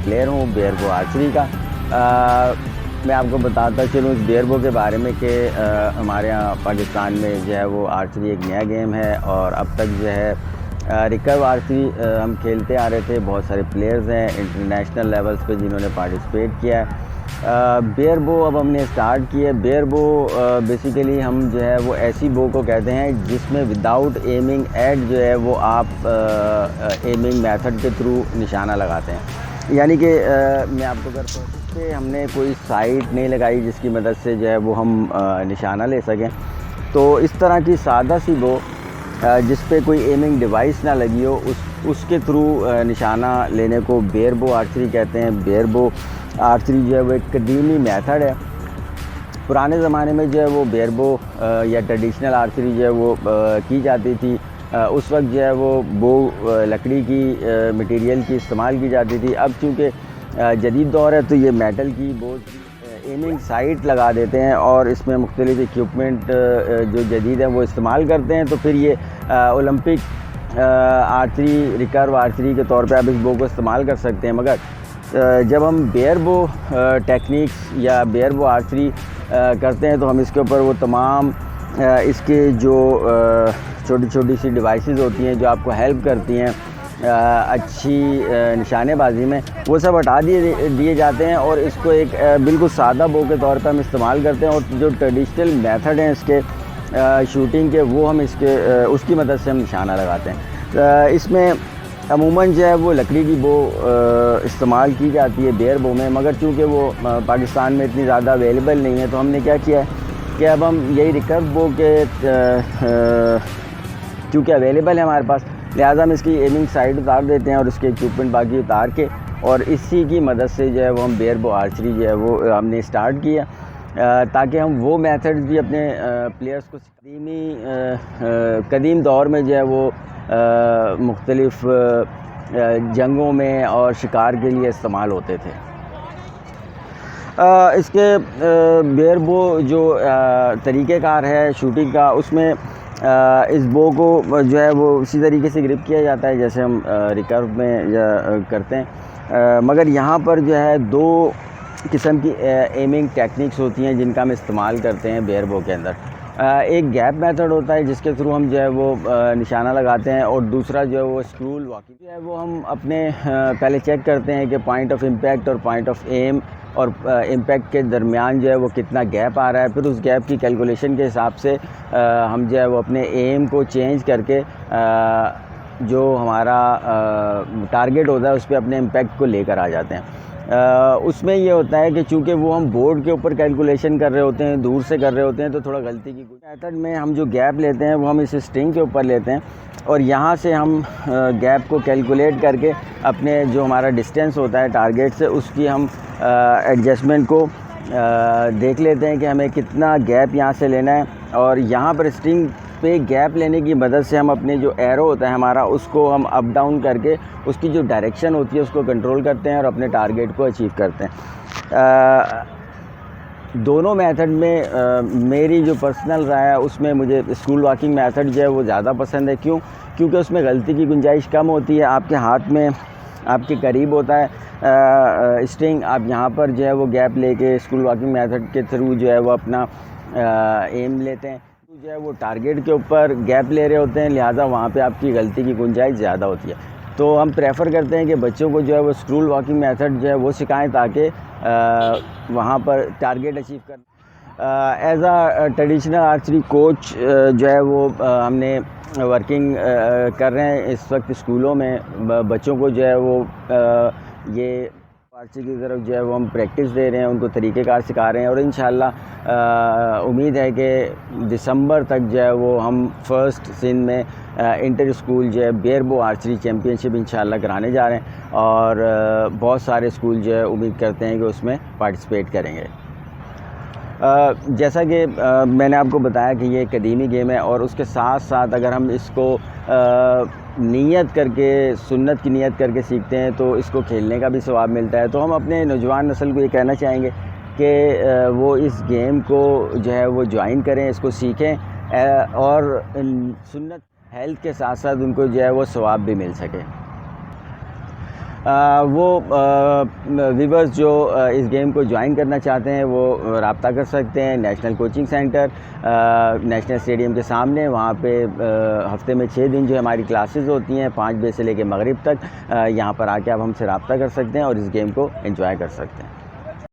Player ہوں بیئربو archery کا۔ میں آپ کو بتاتا چلوں اس بیئربو کے بارے میں کہ ہمارے یہاں پاکستان میں جو ہے وہ آرچری ایک نیا گیم ہے، اور اب تک جو ہے ریکرو آرچری ہم کھیلتے آ رہے تھے۔ بہت سارے پلیئرز ہیں انٹرنیشنل لیولز پہ جنہوں نے پارٹیسپیٹ کیا ہے۔ بیئربو اب ہم نے سٹارٹ کی ہے۔ بیئربو بیسیکلی ہم جو ہے وہ ایسی بو کو کہتے ہیں جس میں وداؤٹ ایمنگ ایٹ جو ہے وہ آپ ایمنگ میتھڈ کے تھرو نشانہ لگاتے ہیں، یعنی کہ میں آپ کو کرتا ہوں اس پہ ہم نے کوئی سائٹ نہیں لگائی جس کی مدد سے جو ہے وہ ہم نشانہ لے سکیں۔ تو اس طرح کی سادہ سی بو جس پہ کوئی ایمنگ ڈیوائس نہ لگی ہو اس کے تھرو نشانہ لینے کو بیئربو آرچری کہتے ہیں۔ بیئربو آرچری جو ہے وہ ایک قدیمی میتھڈ ہے۔ پرانے زمانے میں جو ہے وہ بیئربو یا ٹریڈیشنل آرچری جو ہے وہ کی جاتی تھی۔ اس وقت جو ہے وہ بو لکڑی کی مٹیریل کی استعمال کی جاتی تھی۔ اب چونکہ جدید دور ہے تو یہ میٹل کی بو ایمنگ سائٹ لگا دیتے ہیں اور اس میں مختلف ایکوپمنٹ جو جدید ہیں وہ استعمال کرتے ہیں، تو پھر یہ اولمپک آرچری ریکرو آرچری کے طور پہ آپ اس بو کو استعمال کر سکتے ہیں۔ مگر جب ہم بیئربو ٹیکنیکس یا بیئربو آرچری کرتے ہیں تو ہم اس کے اوپر وہ تمام اس کے جو چھوٹی چھوٹی سی ڈیوائسز ہوتی ہیں جو آپ کو ہیلپ کرتی ہیں اچھی نشانے بازی میں، وہ سب ہٹا دیے جاتے ہیں اور اس کو ایک بالکل سادہ بو کے طور پہ ہم استعمال کرتے ہیں، اور جو ٹریڈیشنل میتھڈ ہیں اس کے شوٹنگ کے وہ ہم اس کی مدد سے ہم نشانہ لگاتے ہیں۔ اس میں عموماً جو ہے وہ لکڑی کی بو استعمال کی جاتی ہے بیئربو میں، مگر چونکہ وہ پاکستان میں اتنی زیادہ اویلیبل نہیں ہے تو ہم نے کیا کیا ہے کہ اب ہم یہی ریکرو بو کے چونکہ اویلیبل ہے ہمارے پاس، لہٰذا ہم اس کی ایمنگ سائٹ اتار دیتے ہیں اور اس کے ایکوپمنٹ باقی اتار کے، اور اسی کی مدد سے جو ہے وہ ہم بیئربو آرچری جو ہے وہ ہم نے اسٹارٹ کیا تاکہ ہم وہ میتھڈ بھی اپنے پلیئرز کو قدیم دور میں جو ہے وہ مختلف جنگوں میں اور شکار کے لیے استعمال ہوتے تھے۔ اس کے بیئربو جو طریقہ کار ہے شوٹنگ کا، اس میں اس بو کو جو ہے وہ اسی طریقے سے گرپ کیا جاتا ہے جیسے ہم ریکرو میں کرتے ہیں، مگر یہاں پر جو ہے دو قسم کی ایمنگ ٹیکنیکس ہوتی ہیں جن کا ہم استعمال کرتے ہیں بیئربو کے اندر۔ ایک گیپ میتھڈ ہوتا ہے جس کے تھرو ہم جو ہے وہ نشانہ لگاتے ہیں، اور دوسرا جو ہے وہ اسکرول واکنگ جو ہے وہ ہم اپنے پہلے چیک کرتے ہیں کہ پوائنٹ آف امپیکٹ اور پوائنٹ آف ایم اور امپیکٹ کے درمیان جو ہے وہ کتنا گیپ آ رہا ہے، پھر اس گیپ کی کیلکولیشن کے حساب سے ہم جو ہے وہ اپنے ایم کو چینج کر کے جو ہمارا ٹارگیٹ ہوتا ہے اس پہ اپنے امپیکٹ کو لے کر آ جاتے ہیں۔ اس میں یہ ہوتا ہے کہ چونکہ وہ ہم بورڈ کے اوپر کیلکولیشن کر رہے ہوتے ہیں، دور سے کر رہے ہوتے ہیں، تو تھوڑا غلطی کی میتھڈ میں ہم جو گیپ لیتے ہیں وہ ہم اس اسٹرنگ کے اوپر لیتے ہیں، اور یہاں سے ہم گیپ کو کیلکولیٹ کر کے اپنے جو ہمارا ڈسٹینس ہوتا ہے ٹارگیٹ سے اس کی ہم ایڈجسٹمنٹ کو دیکھ لیتے ہیں کہ ہمیں کتنا گیپ یہاں سے لینا ہے، اور یہاں پر اسٹرنگ پہ گیپ لینے کی مدد سے ہم اپنے جو ایرو ہوتا ہے ہمارا اس کو ہم اپ ڈاؤن کر کے اس کی جو ڈائریکشن ہوتی ہے اس کو کنٹرول کرتے ہیں اور اپنے ٹارگیٹ کو اچیو کرتے ہیں۔ دونوں میتھڈ میں میری جو پرسنل رائے ہے اس میں مجھے اسکرول واکنگ میتھڈ جو ہے وہ زیادہ پسند ہے۔ کیونکہ اس میں غلطی کی گنجائش کم ہوتی ہے، آپ کے ہاتھ میں آپ کے قریب ہوتا ہے اسٹرنگ، آپ یہاں پر جو ہے وہ گیپ لے کے اسکرول واکنگ میتھڈ کے تھرو جو ہے وہ اپنا ایم لیتے ہیں، جو ہے وہ ٹارگیٹ کے اوپر گیپ لے رہے ہوتے ہیں، لہٰذا وہاں پہ آپ کی غلطی کی گنجائش زیادہ ہوتی ہے۔ تو ہم پریفر کرتے ہیں کہ بچوں کو جو ہے وہ اسکرول واکنگ میتھڈ جو ہے وہ سکھائیں تاکہ وہاں پر ٹارگیٹ اچیو کریں۔ As a traditional archery coach جو ہے وہ ہم نے ورکنگ کر رہے ہیں اس وقت اسکولوں میں، بچوں کو جو ہے وہ یہ آرچری کی طرف جو ہے وہ ہم پریکٹس دے رہے ہیں، ان کو طریقہ کار سکھا رہے ہیں، اور انشاءاللہ امید ہے کہ دسمبر تک جو ہے وہ ہم فرسٹ سندھ میں انٹر اسکول جو ہے بیئربو آرچری چیمپئن شپ انشاءاللہ کرانے جا رہے ہیں، اور بہت سارے اسکول جو ہے امید کرتے ہیں کہ اس میں پارٹیسپیٹ کریں گے۔ جیسا کہ میں نے آپ کو بتایا کہ یہ قدیمی گیم ہے، اور اس کے ساتھ ساتھ اگر ہم اس کو نیت کر کے سنت کی نیت کر کے سیکھتے ہیں تو اس کو کھیلنے کا بھی ثواب ملتا ہے۔ تو ہم اپنے نوجوان نسل کو یہ کہنا چاہیں گے کہ وہ اس گیم کو جو ہے وہ جوائن کریں، اس کو سیکھیں، اور سنت ہیلتھ کے ساتھ ساتھ ان کو جو ہے وہ ثواب بھی مل سکے۔ وہ ویورز جو اس گیم کو جوائن کرنا چاہتے ہیں وہ رابطہ کر سکتے ہیں national coaching centre national stadium کے سامنے. وہاں پہ ہفتے میں 6 دن جو ہماری کلاسز ہوتی ہیں 5 بجے سے لے کے مغرب تک. یہاں پر آ کے آپ ہم سے رابطہ کر سکتے ہیں اور اس گیم کو انجوائے کر سکتے ہیں.